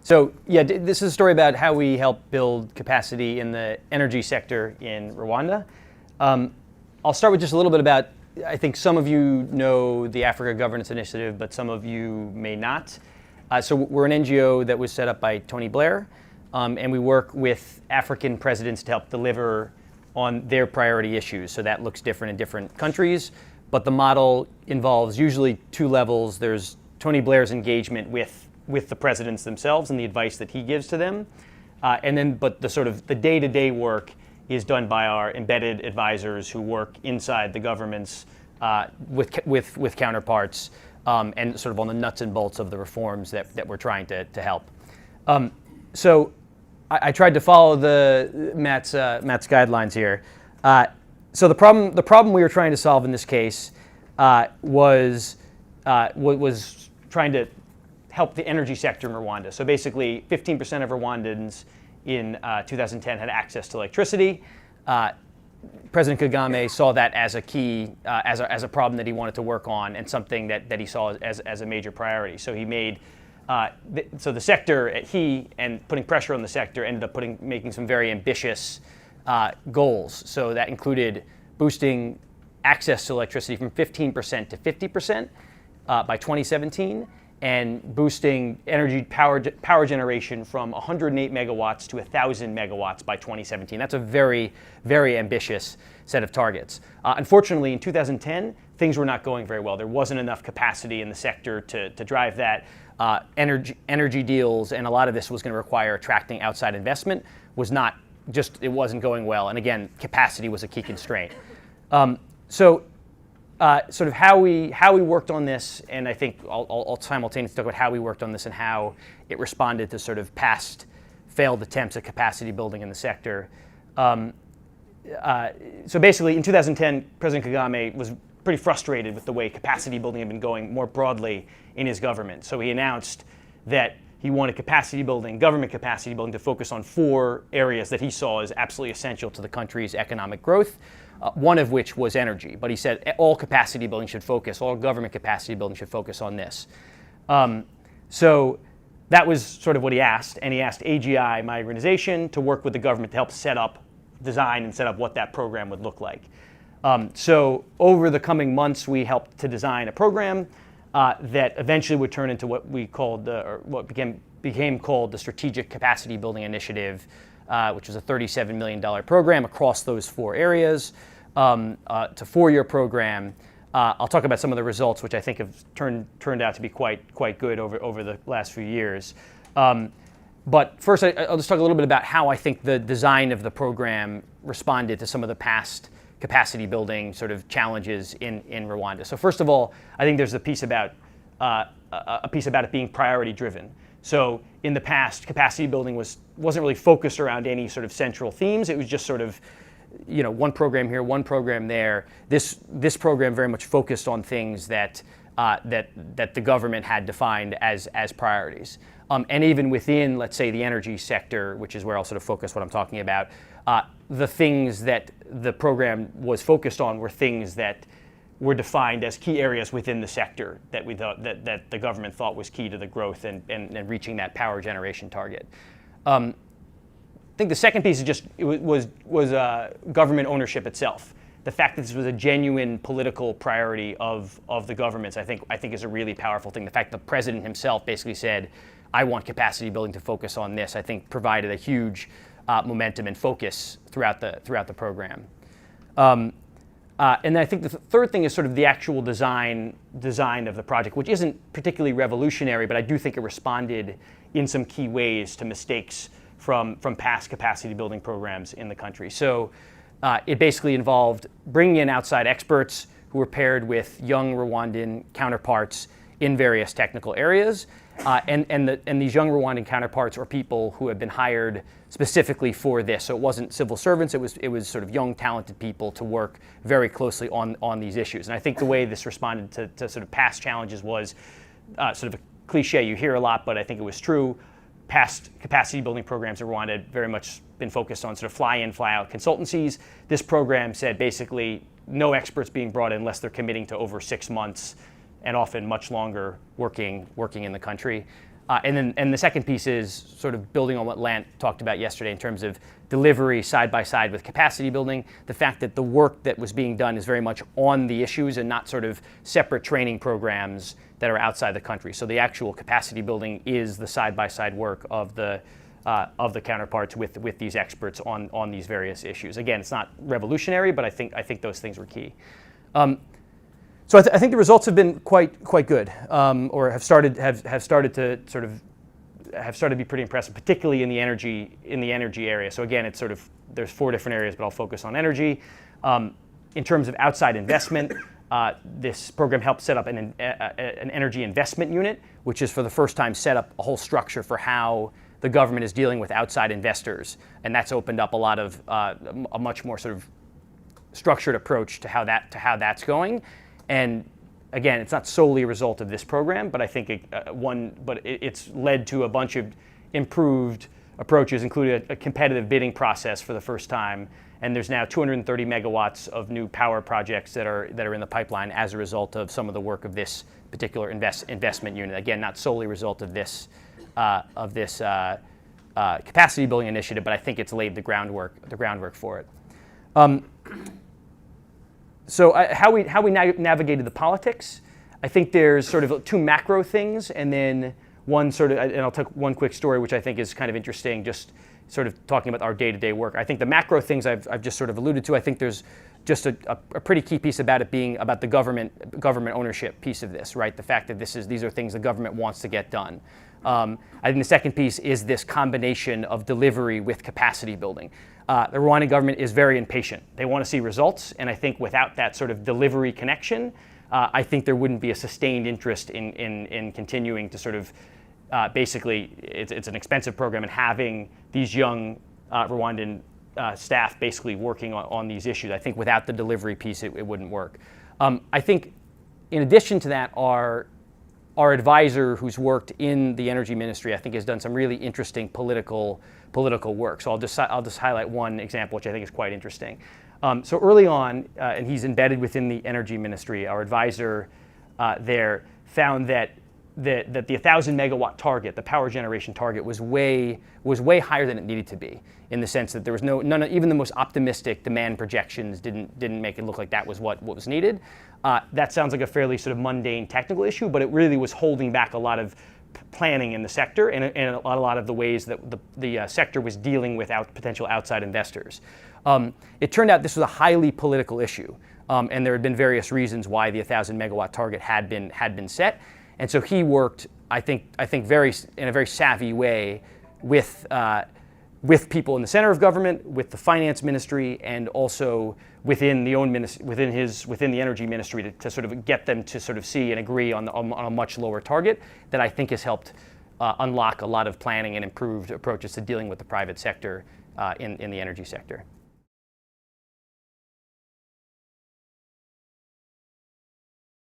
So yeah, this is a story about how we help build capacity in the energy sector in Rwanda. I'll start with just a little bit about, I think some of you know the Africa Governance Initiative, but some of you may not. So we're an NGO that was set up by Tony Blair, and we work with African presidents to help deliver on their priority issues. So that looks different in different countries, but the model involves usually two levels. There's Tony Blair's engagement with the presidents themselves and the advice that he gives to them. But the sort of the day-to-day work is done by our embedded advisors who work inside the governments with counterparts and sort of on the nuts and bolts of the reforms that we're trying to help. So I tried to follow Matt's guidelines here. So the problem we were trying to solve in this case was trying to help the energy sector in Rwanda. So basically, 15% of Rwandans in 2010 had access to electricity. President Kagame saw that as a key, as a problem that he wanted to work on, and something that he saw as a major priority. So he made, so the sector, and putting pressure on the sector, ended up making some very ambitious goals. So that included boosting access to electricity from 15% to 50% by 2017, and boosting energy power generation from 108 megawatts to 1,000 megawatts by 2017. That's a very, very ambitious set of targets. Unfortunately, in 2010, things were not going very well. There wasn't enough capacity in the sector to drive that. Energy deals, and a lot of this was going to require attracting outside investment, it wasn't going well. And again, capacity was a key constraint. Sort of how we worked on this, and I think I'll simultaneously talk about how we worked on this and how it responded to sort of past failed attempts at capacity building in the sector. So basically, in 2010, President Kagame was pretty frustrated with the way capacity building had been going more broadly in his government. So he announced that he wanted government capacity building, to focus on 4 areas that he saw as absolutely essential to the country's economic growth. One of which was energy, but he said all government capacity building should focus on this. So that was sort of what he asked, and he asked AGI, my organization, to work with the government to help design and set up what that program would look like. So over the coming months, we helped to design a program that eventually would turn into what we called, or what became called the Strategic Capacity Building Initiative, which was a $37 million program across those 4 areas. It's a 4-year program. I'll talk about some of the results, which I think have turned out to be quite good over the last few years. But first, I'll just talk a little bit about how I think the design of the program responded to some of the past capacity building sort of challenges in Rwanda. So first of all, I think there's a piece about it being priority driven. So in the past, capacity building wasn't really focused around any sort of central themes. It was just sort of, one program here, one program there. This program very much focused on things that the government had defined as priorities. And even within, let's say, the energy sector, which is where I'll sort of focus what I'm talking about, the things that the program was focused on were things that were defined as key areas within the sector that we thought that the government thought was key to the growth and reaching that power generation target. I think the second piece was government ownership itself. The fact that this was a genuine political priority of the governments, I think is a really powerful thing. The fact the president himself basically said, "I want capacity building to focus on this," I think provided a huge momentum and focus throughout the program. And then I think the third thing is sort of the actual design of the project, which isn't particularly revolutionary, but I do think it responded in some key ways to mistakes from past capacity building programs in the country. So it basically involved bringing in outside experts who were paired with young Rwandan counterparts in various technical areas. And these young Rwandan counterparts are people who have been hired specifically for this. So it wasn't civil servants, it was sort of young, talented people to work very closely on these issues. And I think the way this responded to sort of past challenges was sort of a cliche you hear a lot, but I think it was true. Past capacity building programs in Rwanda had very much been focused on sort of fly-in, fly-out consultancies. This program said basically no experts being brought in unless they're committing to over 6 months and often much longer working in the country. And the second piece is sort of building on what Lant talked about yesterday in terms of delivery side by side with capacity building. The fact that the work that was being done is very much on the issues and not sort of separate training programs that are outside the country. So the actual capacity building is the side by side work of the counterparts with these experts on these various issues. Again, it's not revolutionary, but I think those things were key. So I think the results have been quite good, or have started to be pretty impressive, particularly in the energy area. So again, it's there's 4 different areas, but I'll focus on energy. In terms of outside investment, this program helped set up an energy investment unit, which is for the first time set up a whole structure for how the government is dealing with outside investors, and that's opened up a lot of a much more sort of structured approach to how that's going. And again, it's not solely a result of this program, but I think it's led to a bunch of improved approaches, including a competitive bidding process for the first time. And there's now 230 megawatts of new power projects that are in the pipeline as a result of some of the work of this particular investment unit. Again, not solely a result of this capacity building initiative, but I think it's laid the groundwork for it. So how we navigated the politics, I think there's sort of 2 macro things, and then one sort of, and I'll take one quick story which I think is kind of interesting, just sort of talking about our day-to-day work. I think the macro things I've just sort of alluded to. I think there's just a pretty key piece about it being about the government ownership piece of this, right? The fact that these are things the government wants to get done. I think the second piece is this combination of delivery with capacity building. The Rwandan government is very impatient. They want to see results, and I think without that sort of delivery connection, I think there wouldn't be a sustained interest in continuing to sort of basically, it's an expensive program, and having these young Rwandan staff basically working on these issues. I think without the delivery piece, it wouldn't work. I think in addition to that, our advisor who's worked in the energy ministry, I think has done some really interesting political work. So I'll just highlight one example, which I think is quite interesting. So early on, and he's embedded within the energy ministry, our advisor there found that the 1,000 megawatt target, the power generation target, was way higher than it needed to be, in the sense that there was none of, even the most optimistic demand projections didn't make it look like that was what was needed. That sounds like a fairly sort of mundane technical issue, but it really was holding back a lot of planning in the sector and a lot of the ways that the sector was dealing with potential outside investors. It turned out this was a highly political issue, and there had been various reasons why the 1,000 megawatt target had been set. And so he worked, I think in a very savvy way with people in the center of government, with the finance ministry, and also within the energy ministry to sort of get them to sort of see and agree on a much lower target that I think has helped unlock a lot of planning and improved approaches to dealing with the private sector in the energy sector.